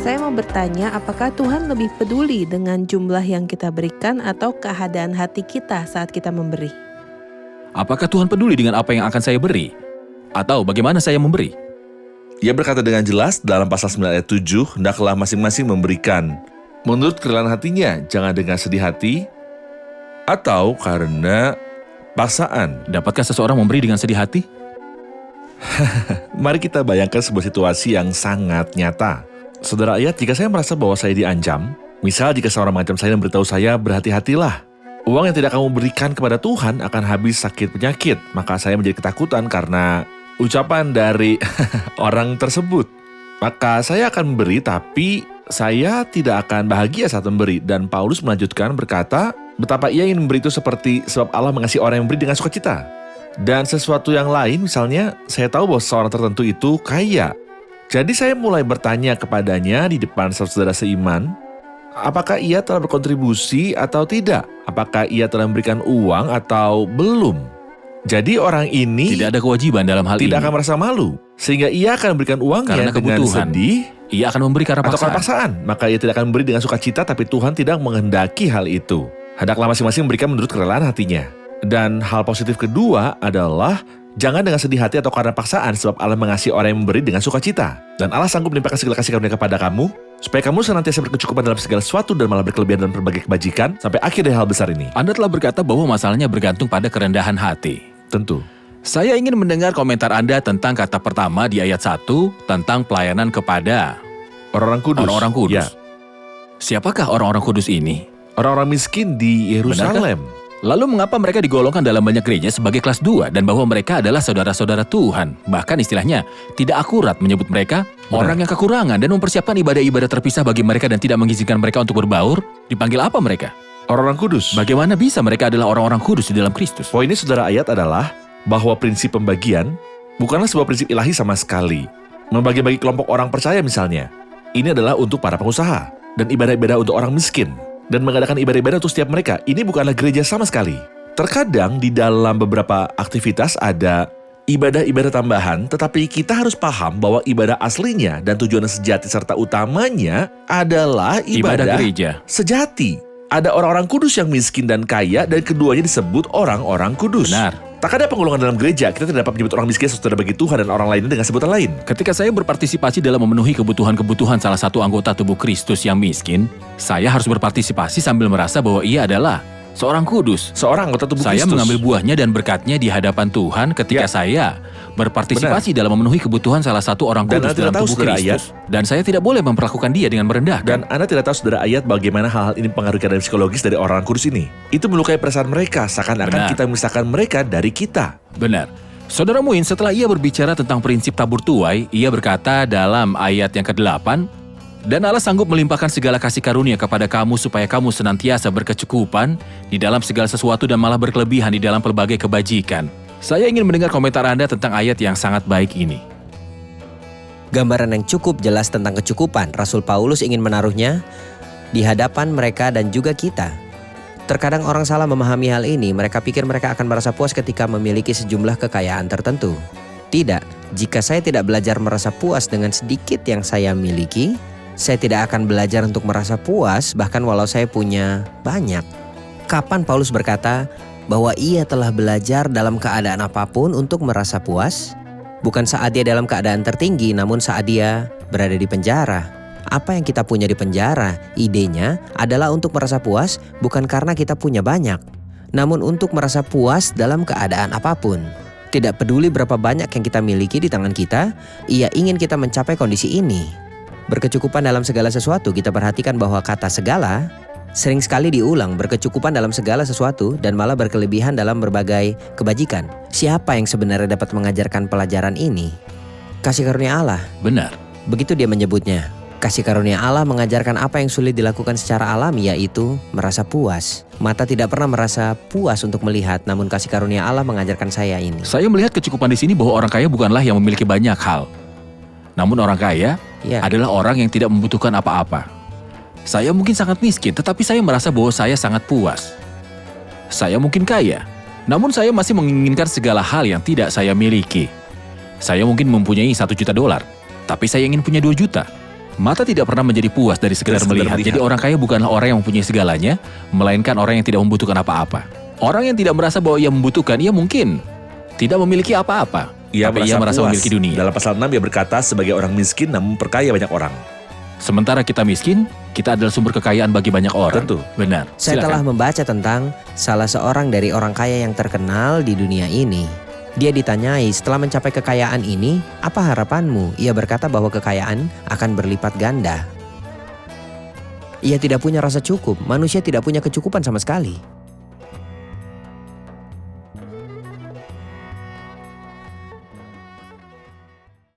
Saya mau bertanya, apakah Tuhan lebih peduli dengan jumlah yang kita berikan atau keadaan hati kita saat kita memberi? Apakah Tuhan peduli dengan apa yang akan saya beri? Atau bagaimana saya memberi? Ia berkata dengan jelas dalam pasal 9 ayat 7, hendaklah masing-masing memberikan menurut kerelaan hatinya, jangan dengan sedih hati atau karena paksaan. Dapatkah seseorang memberi dengan sedih hati? Mari kita bayangkan sebuah situasi yang sangat nyata. Saudara ayat, jika saya merasa bahwa saya diancam, misal jika seorang mengancam saya dan beritahu saya, berhati-hatilah. Uang yang tidak kamu berikan kepada Tuhan akan habis sakit penyakit. Maka saya menjadi ketakutan karena ucapan dari orang tersebut. Maka saya akan memberi, tapi saya tidak akan bahagia saat memberi. Dan Paulus melanjutkan berkata, betapa ia ingin memberi itu seperti sebab Allah mengasihi orang yang memberi dengan sukacita. Dan sesuatu yang lain, misalnya saya tahu bahwa seorang tertentu itu kaya. Jadi saya mulai bertanya kepadanya di depan saudara seiman, apakah ia telah berkontribusi atau tidak? Apakah ia telah memberikan uang atau belum? Jadi orang ini Tidak ada kewajiban dalam hal ini. tidak akan merasa malu, sehingga ia akan memberikan uangnya Karena dengan kebutuhan. sedih Ia akan memberi karena atau karena paksaan. paksaan. Maka ia tidak akan memberi dengan sukacita, tapi Tuhan tidak menghendaki hal itu. Hendaklah masing-masing memberikan menurut kerelaan hatinya. Dan hal positif kedua adalah jangan dengan sedih hati atau karena paksaan, sebab Allah mengasihi orang yang memberi dengan sukacita. Dan Allah sanggup melimpahkan segala kasih karunia kepada kamu, supaya kamu senantiasa berkecukupan dalam segala sesuatu dan malah berkelebihan dalam berbagai kebajikan, sampai akhir dari hal besar ini. Anda telah berkata bahwa masalahnya bergantung pada kerendahan hati. Tentu. Saya ingin mendengar komentar Anda tentang kata pertama di ayat 1 tentang pelayanan kepada Orang-orang kudus. orang-orang kudus. Ya, Siapakah orang-orang kudus ini? orang-orang miskin di Yerusalem. Lalu mengapa mereka digolongkan dalam banyak gereja sebagai kelas 2 dan bahwa mereka adalah saudara-saudara Tuhan? Bahkan istilahnya tidak akurat menyebut mereka orang yang kekurangan dan mempersiapkan ibadah-ibadah terpisah bagi mereka dan tidak mengizinkan mereka untuk berbaur. Dipanggil apa mereka? Orang-orang kudus. Bagaimana bisa mereka adalah orang-orang kudus di dalam Kristus? Poinnya saudara ayat adalah bahwa prinsip pembagian bukanlah sebuah prinsip ilahi sama sekali. Membagi-bagi kelompok orang percaya misalnya, ini adalah untuk para pengusaha dan ibadah-ibadah untuk orang miskin. Dan mengadakan ibadah-ibadah untuk setiap mereka. Ini bukanlah gereja sama sekali. Terkadang di dalam beberapa aktivitas ada ibadah-ibadah tambahan, tetapi kita harus paham bahwa ibadah aslinya dan tujuan sejati serta utamanya adalah ibadah gereja. sejati. Ada orang-orang kudus yang miskin dan kaya, dan keduanya disebut orang-orang kudus. Benar. Tak ada penggolongan dalam gereja, kita tidak dapat menyebut orang miskin saudara bagi Tuhan dan orang lainnya dengan sebutan lain. Ketika saya berpartisipasi dalam memenuhi kebutuhan-kebutuhan salah satu anggota tubuh Kristus yang miskin, saya harus berpartisipasi sambil merasa bahwa ia adalah seorang kudus. Seorang anggota tubuh Saya Kristus. mengambil buahnya dan berkatnya di hadapan Tuhan ketika Ya. saya berpartisipasi dalam memenuhi kebutuhan salah satu orang Dan kudus Anda dalam tahu, tubuh saudara Kristus. Dan saya tidak boleh memperlakukan dia dengan merendahkan. Dan Anda tidak tahu saudara ayat bagaimana hal-hal ini mempengaruhi keadaan psikologis dari orang kudus ini. Itu melukai perasaan mereka, seakan-akan Benar. kita memisahkan mereka dari kita. Benar. Saudara Muin, setelah ia berbicara tentang prinsip tabur tuai, ia berkata dalam ayat yang ke-8, dan Allah sanggup melimpahkan segala kasih karunia kepada kamu supaya kamu senantiasa berkecukupan di dalam segala sesuatu dan malah berkelebihan di dalam pelbagai kebajikan. Saya ingin mendengar komentar Anda tentang ayat yang sangat baik ini. Gambaran yang cukup jelas tentang kecukupan Rasul Paulus ingin menaruhnya di hadapan mereka dan juga kita. Terkadang orang salah memahami hal ini, mereka pikir mereka akan merasa puas ketika memiliki sejumlah kekayaan tertentu. Tidak, jika saya tidak belajar merasa puas dengan sedikit yang saya miliki, saya tidak akan belajar untuk merasa puas bahkan walau saya punya banyak. Kapan Paulus berkata bahwa ia telah belajar dalam keadaan apapun untuk merasa puas? Bukan saat dia dalam keadaan tertinggi, namun saat dia berada di penjara. Apa yang kita punya di penjara, idenya adalah untuk merasa puas bukan karena kita punya banyak, namun untuk merasa puas dalam keadaan apapun. Tidak peduli berapa banyak yang kita miliki di tangan kita, ia ingin kita mencapai kondisi ini. Berkecukupan dalam segala sesuatu, kita perhatikan bahwa kata segala sering sekali diulang, berkecukupan dalam segala sesuatu dan malah berkelebihan dalam berbagai kebajikan. Siapa yang sebenarnya dapat mengajarkan pelajaran ini? Kasih karunia Allah. Benar. Begitu dia menyebutnya. Kasih karunia Allah mengajarkan apa yang sulit dilakukan secara alami, yaitu merasa puas. Mata tidak pernah merasa puas untuk melihat, namun kasih karunia Allah mengajarkan saya ini. Saya melihat kecukupan di sini bahwa orang kaya bukanlah yang memiliki banyak hal. Namun orang kaya adalah orang yang tidak membutuhkan apa-apa. Saya mungkin sangat miskin, tetapi saya merasa bahwa saya sangat puas. Saya mungkin kaya, namun saya masih menginginkan segala hal yang tidak saya miliki. Saya mungkin mempunyai $1 juta, tapi saya ingin punya 2 juta. Mata tidak pernah menjadi puas dari sekedar melihat. Jadi orang kaya bukanlah orang yang mempunyai segalanya, melainkan orang yang tidak membutuhkan apa-apa. Orang yang tidak merasa bahwa ia membutuhkan, ia mungkin tidak memiliki apa-apa. Tapi ia merasa puas. memiliki dunia. Dalam pasal 6 ia berkata, sebagai orang miskin namun memperkaya banyak orang. Sementara kita miskin, kita adalah sumber kekayaan bagi banyak orang. Tentu. Benar. Saya telah membaca tentang salah seorang dari orang kaya yang terkenal di dunia ini. Dia ditanyai setelah mencapai kekayaan ini, apa harapanmu? Ia berkata bahwa kekayaan akan berlipat ganda. Ia tidak punya rasa cukup, manusia tidak punya kecukupan sama sekali.